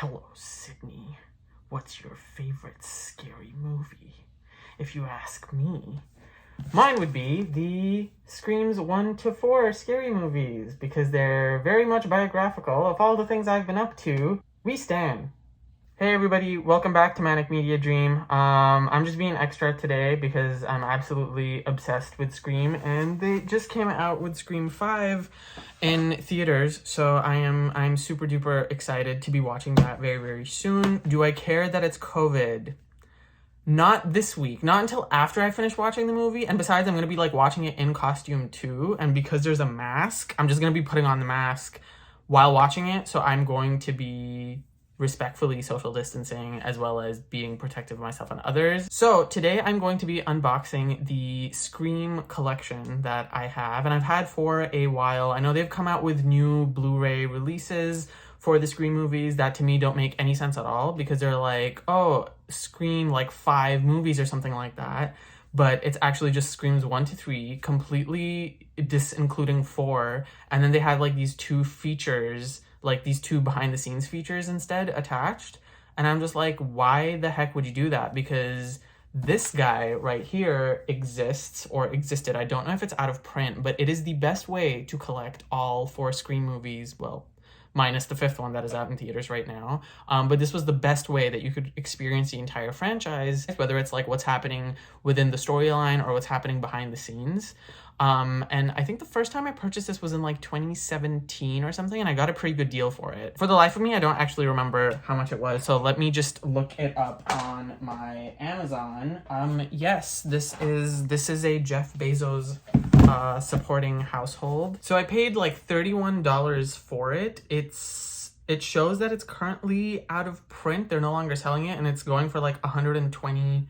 Hello, Sydney. What's your favorite scary movie? If you ask me, mine would be the Screams 1 to 4 scary movies, because they're very much biographical of all the things I've been up to. We stan. Hey everybody, welcome back to Manic Media Dream. I'm just being extra today because I'm absolutely obsessed with Scream, and they just came out with Scream 5 in theaters, so I'm super duper excited to be watching that very, very soon. Do I care that it's COVID? Not this week, not until after I finish watching the movie, and besides, I'm gonna be like watching it in costume too, and because there's a mask, I'm just gonna be putting on the mask while watching it, so I'm going to be respectfully social distancing as well as being protective of myself and others. So today I'm going to be unboxing the Scream collection that I have and I've had for a while. I know they've come out with new Blu-ray releases for the Scream movies that to me don't make any sense at all, because they're like, oh, Scream like 5 movies or something like that, but it's actually just Screams 1 to 3, completely including 4, and then they have like these 2 features, like these 2 behind the scenes features instead attached. And I'm just like, why the heck would you do that? Because this guy right here exists, or existed. I don't know if it's out of print, but it is the best way to collect all 4 Scream movies. Well, minus the 5th one that is out in theaters right now. But this was the best way that you could experience the entire franchise, whether it's like what's happening within the storyline or what's happening behind the scenes. And I think the first time I purchased this was in like 2017 or something, and I got a pretty good deal for it. For the life of me, I don't actually remember how much it was, so let me just look it up on my Amazon. Yes, this is a Jeff Bezos supporting household. So I paid like $31 for it. It shows that it's currently out of print. They're no longer selling it, and it's going for like $120,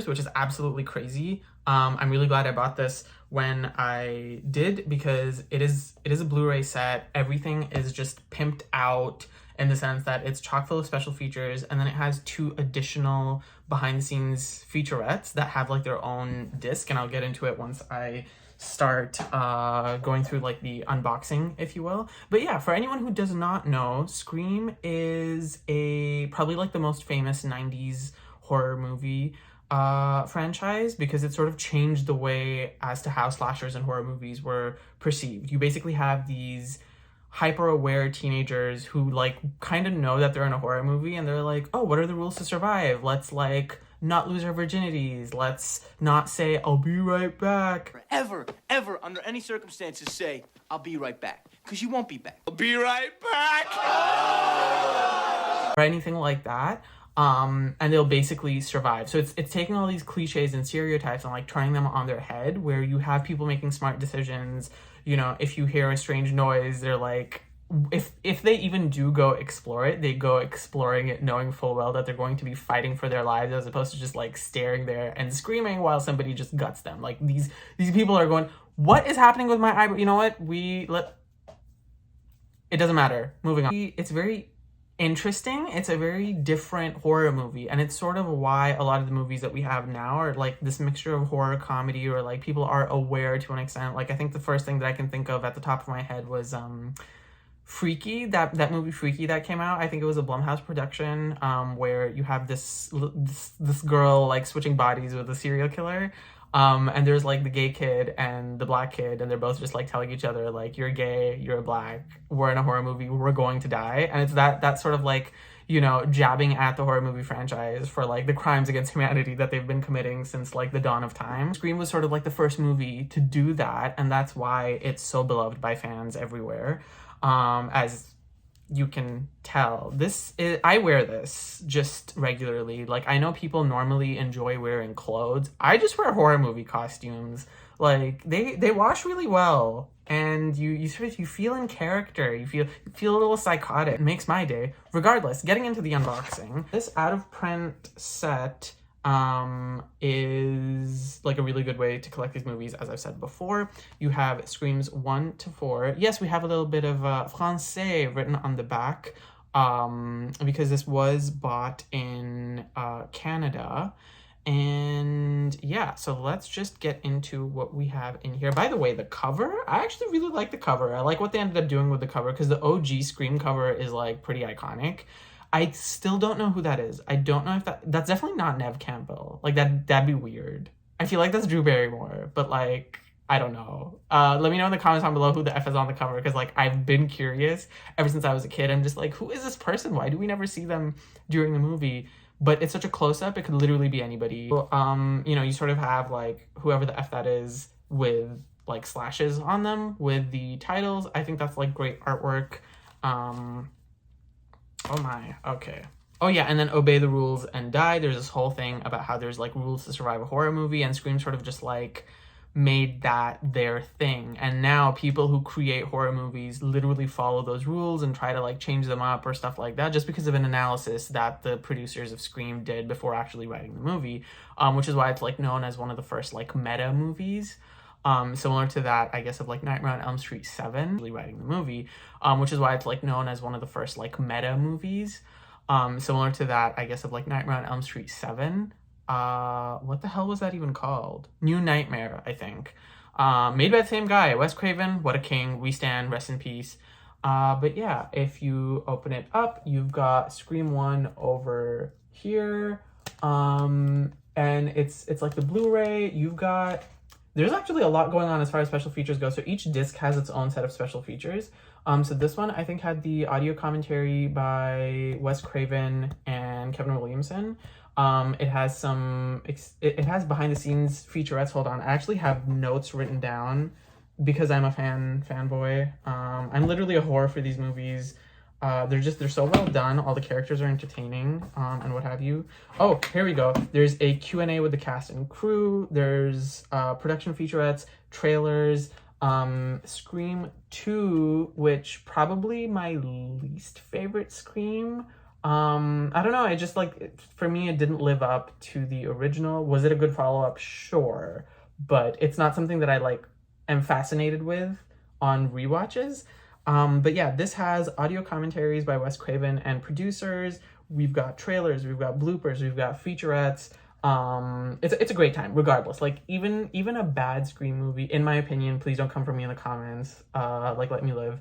which is absolutely crazy. I'm really glad I bought this when I did, because it is a Blu-ray set. Everything is just pimped out in the sense that it's chock full of special features, and then it has 2 additional behind the scenes featurettes that have like their own disc, and I'll get into it once I start going through like the unboxing, if you will. But yeah, for anyone who does not know, Scream is probably like the most famous 90s horror movie franchise, because it sort of changed the way as to how slashers and horror movies were perceived. You basically have these hyper-aware teenagers who like kind of know that they're in a horror movie, and they're like, oh, what are the rules to survive? Let's like not lose our virginities. Let's not say, I'll be right back. Ever, under any circumstances say, I'll be right back. Because you won't be back. I'll be right back! Or anything like that. And they'll basically survive. So it's taking all these cliches and stereotypes and like turning them on their head, where you have people making smart decisions. You know, if you hear a strange noise, they're like, if they even do go explore it, they go exploring it knowing full well that they're going to be fighting for their lives, as opposed to just like staring there and screaming while somebody just guts them. Like these people are going, what is happening with my eyebrow? You know what? It doesn't matter. Moving on. It's very interesting. It's a very different horror movie, and it's sort of why a lot of the movies that we have now are like this mixture of horror comedy, or like people are aware to an extent. Like I think the first thing that I can think of at the top of my head was Freaky, that movie Freaky that came out. I think it was a Blumhouse production, where you have this girl like switching bodies with a serial killer. And there's like the gay kid and the black kid, and they're both just like telling each other like, you're gay, you're black, we're in a horror movie, we're going to die. And it's that sort of like, you know, jabbing at the horror movie franchise for like the crimes against humanity that they've been committing since like the dawn of time. Scream was sort of like the first movie to do that, and that's why it's so beloved by fans everywhere. As you can tell, I wear this just regularly. Like, I know people normally enjoy wearing clothes. I just wear horror movie costumes. Like, they wash really well, and you feel in character. You feel a little psychotic. It makes my day. Regardless, getting into the unboxing, this out of print set is like a really good way to collect these movies. As I've said before, you have Screams 1 to 4. Yes, we have a little bit of Francais written on the back, because this was bought in Canada. And yeah, so let's just get into what we have in here. By the way, the cover, I actually really like the cover. I like what they ended up doing with the cover, because the OG Scream cover is like pretty iconic. I still don't know who that is. I don't know if that's definitely not Neve Campbell. Like, that'd be weird. I feel like that's Drew Barrymore, but like, I don't know. Let me know in the comments down below who the F is on the cover, because like, I've been curious ever since I was a kid. I'm just like, who is this person? Why do we never see them during the movie? But it's such a close-up, it could literally be anybody. You know, you sort of have like whoever the F that is with like slashes on them with the titles. I think that's like great artwork. Oh my, okay. Oh yeah, and then Obey the Rules and Die. There's this whole thing about how there's like rules to survive a horror movie, and Scream sort of just like made that their thing. And now people who create horror movies literally follow those rules and try to like change them up or stuff like that, just because of an analysis that the producers of Scream did before actually writing the movie, which is why it's like known as one of the first like meta movies. Similar to that, I guess, of like Nightmare on Elm Street 7, writing the movie, which is why it's like known as one of the first like meta movies. Similar to that, I guess, of like Nightmare on Elm Street 7. What the hell was that even called? New Nightmare, I think. Made by the same guy, Wes Craven. What a king. We stand, rest in peace. But yeah, if you open it up, you've got Scream 1 over here. And it's like the Blu-ray. You've got... There's actually a lot going on as far as special features go. So each disc has its own set of special features. So this one, I think, had the audio commentary by Wes Craven and Kevin Williamson. It has some... It has behind-the-scenes featurettes. Hold on. I actually have notes written down because I'm a fanboy. I'm literally a whore for these movies. They're so well done. All the characters are entertaining, and what have you. Oh, here we go. There's a Q&A with the cast and crew. There's production featurettes, trailers, Scream 2, which probably my least favorite Scream. I don't know. It just like, for me, it didn't live up to the original. Was it a good follow-up? Sure. But it's not something that I like am fascinated with on rewatches. But yeah, this has audio commentaries by Wes Craven and producers. We've got trailers, we've got bloopers, we've got featurettes. It's a great time, regardless. Like, even a bad Scream movie, in my opinion, please don't come for me in the comments. Like, let me live.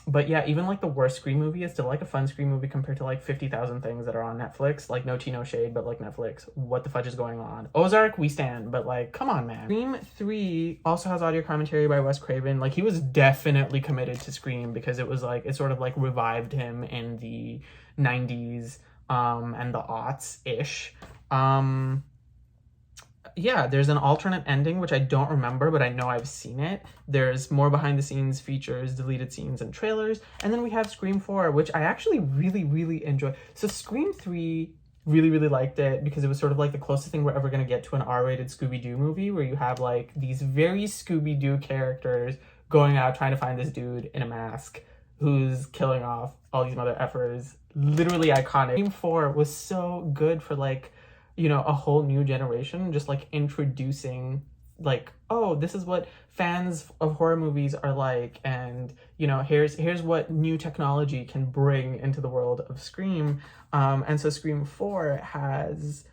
But yeah, even like the worst Scream movie is still like a fun Scream movie compared to like 50,000 things that are on Netflix. Like, no tea, no shade, but like Netflix, what the fudge is going on? Ozark, we stand, but like, come on, man. Scream 3 also has audio commentary by Wes Craven. Like, he was definitely committed to Scream because it was like, it sort of like revived him in the 90s and the aughts-ish. Yeah, there's an alternate ending, which I don't remember, but I know I've seen it. There's more behind-the-scenes features, deleted scenes, and trailers. And then we have Scream 4, which I actually really, really enjoy. So Scream 3, really, really liked it because it was sort of like the closest thing we're ever going to get to an R-rated Scooby-Doo movie, where you have like these very Scooby-Doo characters going out trying to find this dude in a mask who's killing off all these mother effers. Literally iconic. Scream 4 was so good for like, you know, a whole new generation, just like introducing like, oh, this is what fans of horror movies are like, and you know, here's what new technology can bring into the world of Scream. And so Scream 4 has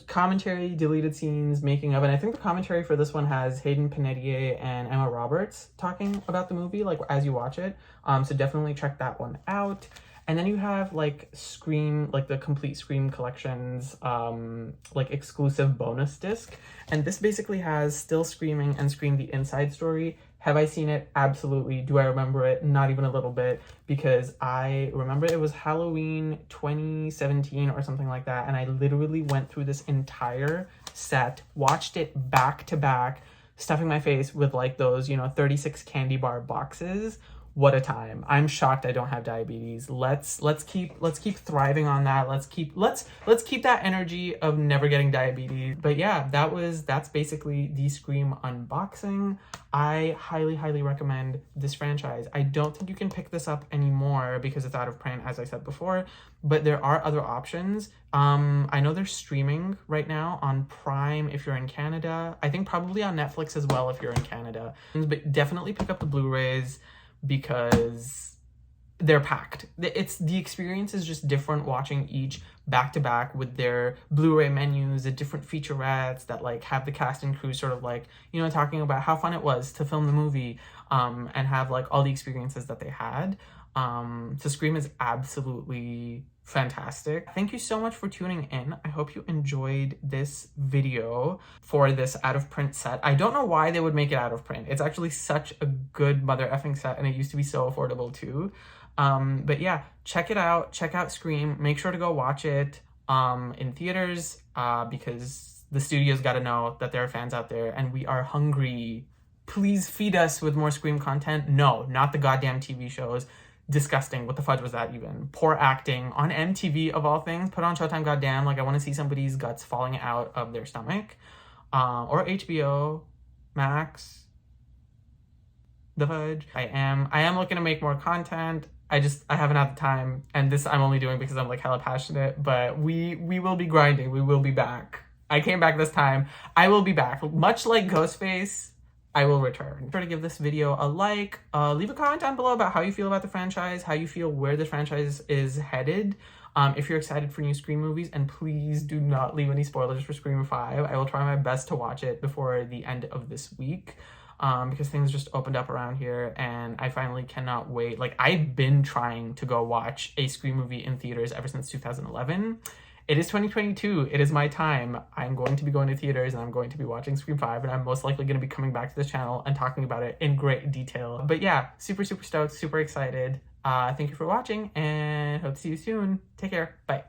commentary, deleted scenes, making of, and I think the commentary for this one has Hayden Panettiere and Emma Roberts talking about the movie like as you watch it. So definitely check that one out. And then you have like Scream, like the complete Scream collections, like exclusive bonus disc. And this basically has Still Screaming and Scream the Inside Story. Have I seen it? Absolutely. Do I remember it? Not even a little bit, because I remember it was Halloween 2017 or something like that. And I literally went through this entire set, watched it back to back, stuffing my face with like those, you know, 36 candy bar boxes. What a time. I'm shocked I don't have diabetes. Let's keep thriving on that. Let's keep that energy of never getting diabetes. But yeah, that's basically the Scream unboxing. I highly recommend this franchise. I don't think you can pick this up anymore because it's out of print, as I said before, but there are other options. I know they're streaming right now on Prime if you're in Canada. I think probably on Netflix as well if you're in Canada. But definitely pick up the Blu-rays, because they're packed. The experience is just different watching each back to back with their Blu-ray menus, the different featurettes that like have the cast and crew sort of like, you know, talking about how fun it was to film the movie, and have like all the experiences that they had. So Scream is absolutely fantastic. Thank you so much for tuning in. I hope you enjoyed this video for this out of print set. I don't know why they would make it out of print. It's actually such a good mother effing set, and it used to be so affordable too. But yeah, check it out. Check out Scream. Make sure to go watch it in theaters because the studio's got to know that there are fans out there and we are hungry. Please feed us with more Scream content. No, not the goddamn TV shows. Disgusting. What the fudge was that even? Poor acting on MTV of all things. Put on Showtime, goddamn. Like, I want to see somebody's guts falling out of their stomach. Or HBO Max. The fudge. I am looking to make more content. I haven't had the time, and this I'm only doing because I'm like hella passionate, but we will be grinding. We will be back. I came back this time. I will be back. Much like Ghostface, I will return. Try to give this video a like. Leave a comment down below about how you feel about the franchise, how you feel where the franchise is headed. If you're excited for new Scream movies, and please do not leave any spoilers for Scream 5. I will try my best to watch it before the end of this week. Because things just opened up around here and I finally cannot wait. Like, I've been trying to go watch a Scream movie in theaters ever since 2011. It is 2022. It is my time. I'm going to be going to theaters and I'm going to be watching Scream 5, and I'm most likely going to be coming back to this channel and talking about it in great detail. But yeah, super stoked, super excited. Thank you for watching and hope to see you soon. Take care. Bye.